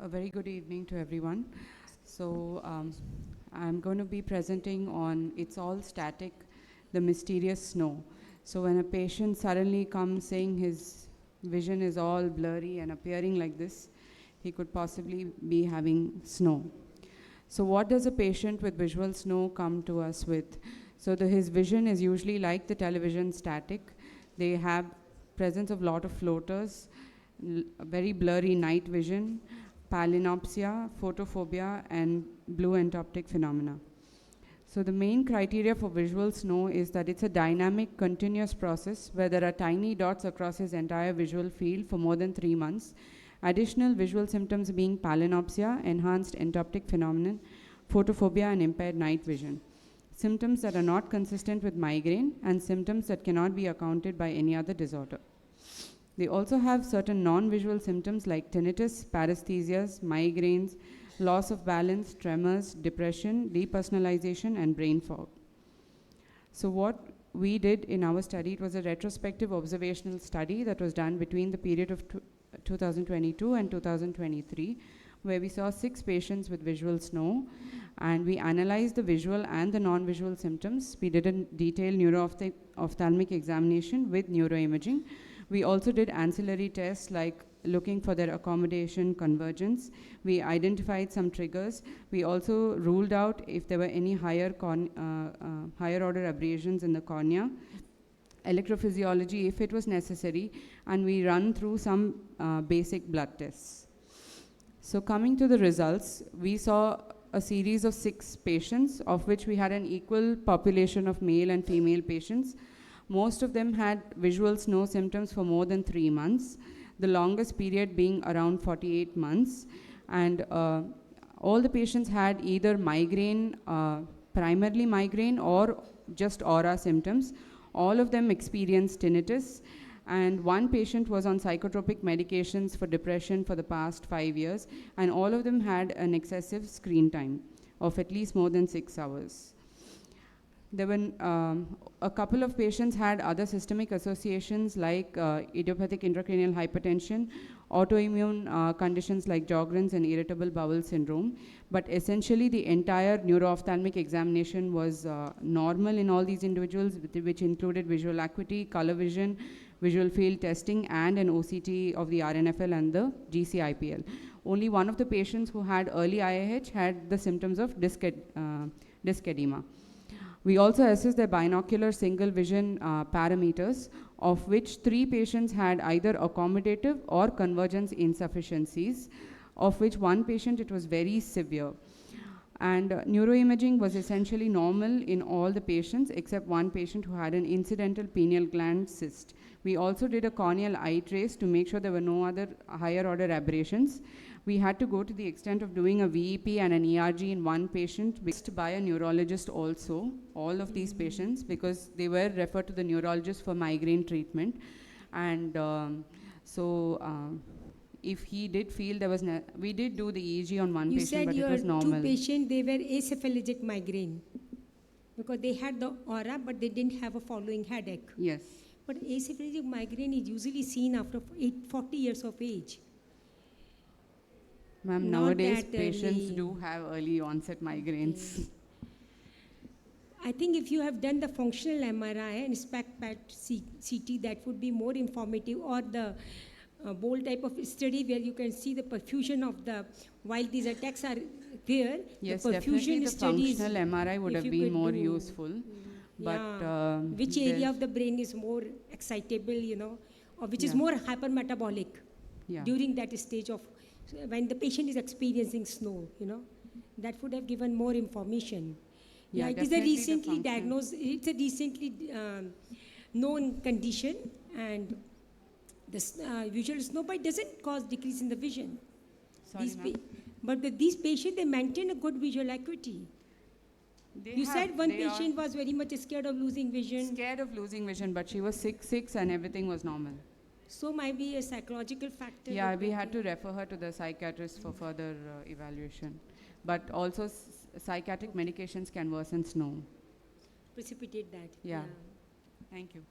A very good evening to everyone. So I'm going to be presenting on It's All Static, the Mysterious Snow. So when a patient suddenly comes saying his vision is all blurry and appearing like this, he could possibly be having snow. So what does a patient with visual snow come to us with? So his vision is usually like the television static. They have presence of lot of floaters, very blurry night vision, palinopsia, photophobia, and blue entoptic phenomena. So the main criteria for visual snow is that it's a dynamic, continuous process where there are tiny dots across his entire visual field for more than 3 months. Additional visual symptoms being palinopsia, enhanced entoptic phenomenon, photophobia, and impaired night vision. Symptoms that are not consistent with migraine and symptoms that cannot be accounted by any other disorder. They also have certain non-visual symptoms like tinnitus, paresthesias, migraines, loss of balance, tremors, depression, depersonalization, and brain fog. So what we did in our study, it was a retrospective observational study that was done between the period of 2022 and 2023, where we saw 6 patients with visual snow, and we analyzed the visual and the non-visual symptoms. We did a detailed neuro-ophthalmic examination with neuroimaging. We also did ancillary tests like looking for their accommodation, convergence. We identified some triggers. We also ruled out if there were any higher order abrasions in the cornea, electrophysiology if it was necessary, and we run through some basic blood tests. So coming to the results, we saw a series of 6 patients, of which we had an equal population of male and female patients. Most of them had visual snow symptoms for more than 3 months, the longest period being around 48 months. And all the patients had either migraine, primarily migraine, or just aura symptoms. All of them experienced tinnitus, and one patient was on psychotropic medications for depression for the past 5 years, and all of them had an excessive screen time of at least more than 6 hours. There were a couple of patients had other systemic associations like idiopathic intracranial hypertension, autoimmune conditions like Sjogren's and irritable bowel syndrome. But essentially, the entire neuro-ophthalmic examination was normal in all these individuals, which included visual acuity, color vision, visual field testing, and an OCT of the RNFL and the GCIPL. Only one of the patients who had early IIH had the symptoms of disc edema. We also assessed their binocular single vision parameters, of which 3 patients had either accommodative or convergence insufficiencies, of which 1 patient, it was very severe. And neuroimaging was essentially normal in all the patients except 1 patient who had an incidental pineal gland cyst. We also did a corneal eye trace to make sure there were no other higher order aberrations. We had to go to the extent of doing a VEP and an ERG in 1 patient by a neurologist also, all of these patients, because they were referred to the neurologist for migraine treatment. And if he did feel there was, we did do the EEG on 1 patient, but it was normal. You said your 2 patients, they were acephalgic migraine, because they had the aura, but they didn't have a following headache. Yes. But acephalgic migraine is usually seen after 40 years of age. Ma'am, nowadays patients do have early onset migraines. Okay. I think if you have done the functional MRI and SPECT PET CT, that would be more informative, or the bold type of study where you can see the perfusion of the, while these attacks are there, yes, the perfusion studies. The functional MRI would have been more useful. But which area of the brain is more excitable, or which is more hypermetabolic during that stage of, when the patient is experiencing snow, that would have given more information. Yeah, it is a recently diagnosed, it's a recently known condition, and this visual snow bite doesn't cause decrease in the vision. But these patients, they maintain a good visual acuity. You said one patient was very much scared of losing vision. Scared of losing vision, but she was 6'6" and everything was normal. So might be a psychological factor. Yeah, we had to refer her to the psychiatrist for further evaluation. But also psychiatric medications can worsen snow. Precipitate that. Yeah. Thank you.